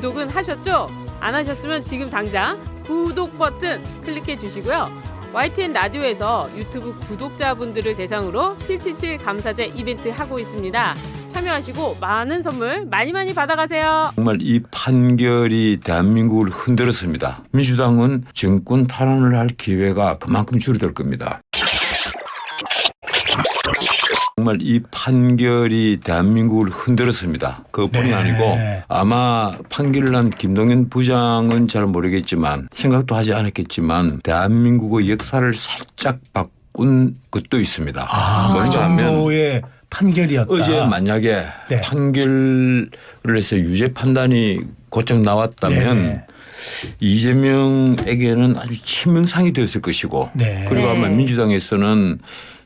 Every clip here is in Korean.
구독은 하셨죠? 안 하셨으면 지금 당장 구독 버튼 클릭해 주시고요. YTN 라디오에서 유튜브 구독자분들을 대상으로 777 감사제 이벤트 하고 있습니다. 참여하시고 많은 선물 많이 받아가세요. 정말 이 판결이 대한민국을 흔들었습니다. 민주당은 정권 탈환을 할 기회가 그만큼 줄어들 겁니다. 정말 이 판결이 대한민국을 흔들었습니다. 그것뿐이 아니고 아마 판결을 난 김동연 부장은 잘 모르겠지만 생각도 하지 않았겠지만 대한민국의 역사를 살짝 바꾼 것도 있습니다. 그 정도의 판결이었다. 어제 만약에 판결을 해서 유죄 판단이 곧장 나왔다면 이재명에게는 아주 치명상이 되었을 것이고 그리고 아마 민주당에서는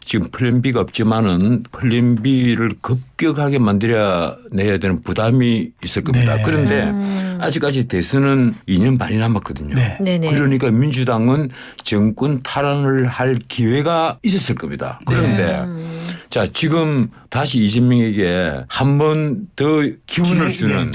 지금 플랜 B가 없지만은 플랜 B를 급격하게 만들어내야 되는 부담이 있을 겁니다. 그런데 아직까지 대선은 2년 반이 남았거든요. 그러니까 민주당은 정권 탈환을 할 기회가 있었을 겁니다. 그런데 자 지금 다시 이재명에게 한 번 더 기운을 주는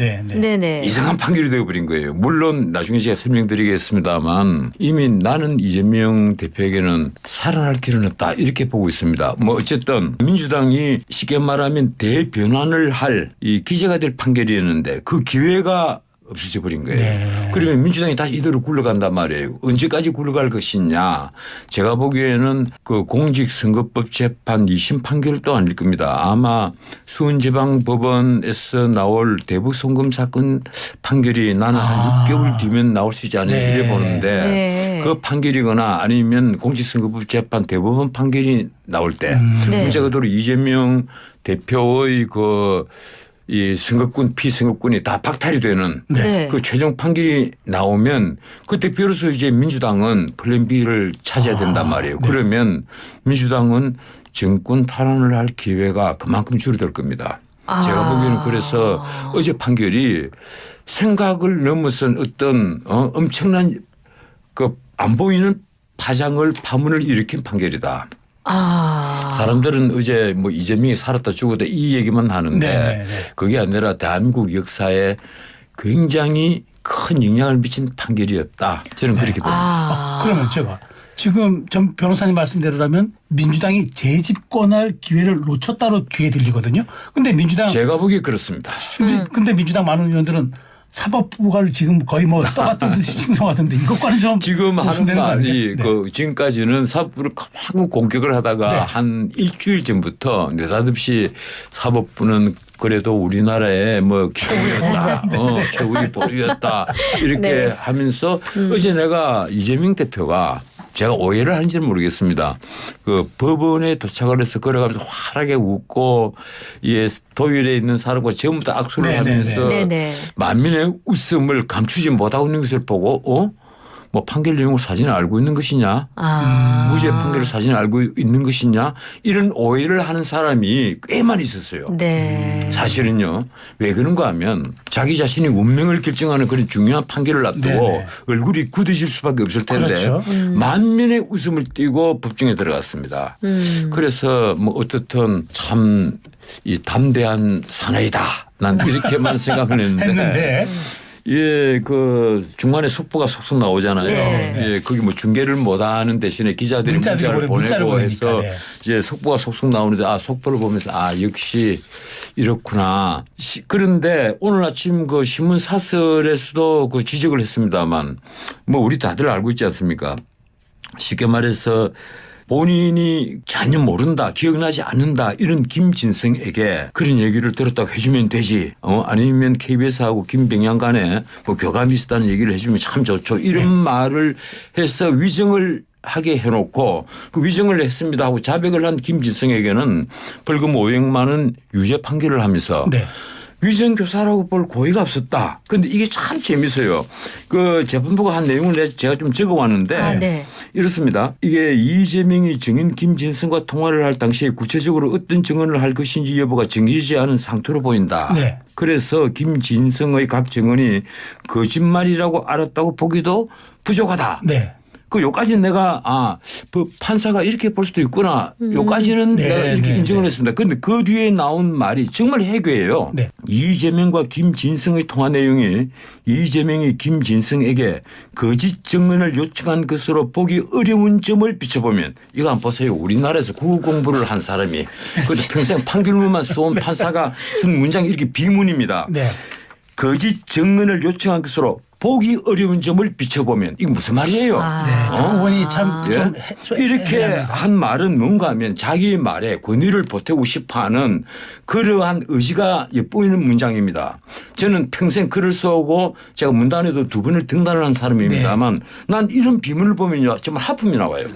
이상한 판결이 되어버린 거예요. 물론 나중에 제가 설명드리겠습니다만 이미 나는 이재명 대표에게는 살아날 길은 없다 이렇게 보고 있습니다. 뭐 어쨌든 민주당이 쉽게 말하면 대변환을 할 이 기재가 될 판결이었는데 그 기회가 없어져 버린 거예요. 그러면 민주당이 다시 이대로 굴러간단 말이에요. 언제까지 굴러갈 것이냐. 제가 보기에는 그 공직선거법 재판 2심 판결도 아닐 겁니다. 아마 수원지방법원에서 나올 대북송금 사건 판결이 나는 한 6개월 뒤면 나올 수 있지 않을까 이래 보는데 그 판결이거나 아니면 공직선거법 재판 대법원 판결이 나올 때 문제가 도로 이재명 대표의 이 선거권 피선거권이 다 박탈이 되는 그 최종 판결이 나오면 그때 비로소 이제 민주당은 플랜 B를 찾아야 된단 말이에요. 그러면 민주당은 정권 탈환을 할 기회가 그만큼 줄어들 겁니다. 제가 보기에는 그래서 어제 판결이 생각을 넘어선 어떤 엄청난 그 안 보이는 파문을 일으킨 판결이다. 사람들은 어제 뭐 이재명이 살았다 죽었다 이 얘기만 하는데 그게 아니라 대한민국 역사에 굉장히 큰 영향을 미친 판결이었다. 저는 그렇게 봅니다. 그러면 제가 지금 전 변호사님 말씀대로라면 민주당이 재집권할 기회를 놓쳤다로 귀에 들리거든요. 근데 민주당 제가 보기에 그렇습니다. 근데 민주당 많은 의원들은 사법부가 지금 거의 뭐 떠받들듯이 칭송하던데 이것과는 좀 지금 하는 말이 지금까지는 사법부를 그만큼 공격을 하다가 한 일주일 전부터 느닷없이 사법부는 그래도 우리나라의 뭐 최고였다. 최고의 보루였다. 이렇게 하면서 어제 내가 이재명 대표가 제가 오해를 하는지는 모르겠습니다. 그 법원에 도착을 해서 걸어가면서 환하게 웃고 도율에 있는 사람과 전부 다 악수를 하면서 만민의 웃음을 감추지 못하고 있는 것을 보고 뭐 판결 내용을 사진을 알고 있는 것이냐 무죄 판결 사진을 알고 있는 것이냐 이런 오해를 하는 사람이 꽤 많이 있었어요. 사실은요. 왜 그런가 하면 자기 자신이 운명을 결정하는 그런 중요한 판결을 앞두고 얼굴이 굳어질 수밖에 없을 텐데 만민의 웃음을 띠고 법정에 들어갔습니다. 그래서 뭐 어떻든 참 이 담대한 사나이다. 난 이렇게만 생각을 했는데 그 중간에 속보가 속속 나오잖아요. 거기 뭐 중계를 못 하는 대신에 기자들이 문자를 보내고 해서 이제 속보가 속속 나오는데 속보를 보면서 역시 이렇구나. 그런데 오늘 아침 그 신문 사설에서도 그 지적을 했습니다만 뭐 우리 다들 알고 있지 않습니까? 쉽게 말해서 본인이 전혀 모른다, 기억나지 않는다 이런 김진성에게 그런 얘기를 들었다고 해주면 되지. 아니면 KBS하고 김병양 간에 뭐 교감이 있었다는 얘기를 해주면 참 좋죠. 이런 말을 해서 위증을 하게 해놓고 그 위증을 했습니다 하고 자백을 한 김진성에게는 벌금 500만 원 유죄 판결을 하면서 위정교사라고 볼 고의가 없었다. 그런데 이게 참 재밌어요. 그 재판부가 한 내용을 제가 좀 적어왔는데 이렇습니다. 이게 이재명이 증인 김진성과 통화를 할 당시에 구체적으로 어떤 증언을 할 것인지 여부가 정해지지 않은 상태로 보인다. 그래서 김진성의 각 증언이 거짓말이라고 알았다고 보기도 부족하다. 요까지는 내가 판사가 이렇게 볼 수도 있구나. 요까지는 네, 내가 이렇게 네, 인정을 네. 했습니다. 그런데 그 뒤에 나온 말이 정말 해괴해요. 네. 이재명과 김진성의 통화 내용이 이재명이 김진성에게 거짓 증언을 요청한 것으로 보기 어려운 점을 비춰보면 이거 한번 보세요. 우리나라에서 국어 공부를 한 사람이 그것도 평생 판결문만 써온 판사가 쓴 문장이 이렇게 비문입니다. 네. 거짓 증언을 요청한 것으로 보기 어려운 점을 비춰보면 이게 무슨 말이에요? 네. 듣고 보니 참 예? 좀 이렇게 애매합니다. 한 말은 뭔가 하면 자기 말에 권위를 보태고 싶어하는 그러한 의지가 엿보이는 문장입니다. 저는 평생 글을 써오고 제가 문단에도 2번을 등단을 한 사람입니다만 난 이런 비문을 보면요 정말 하품이 나와요.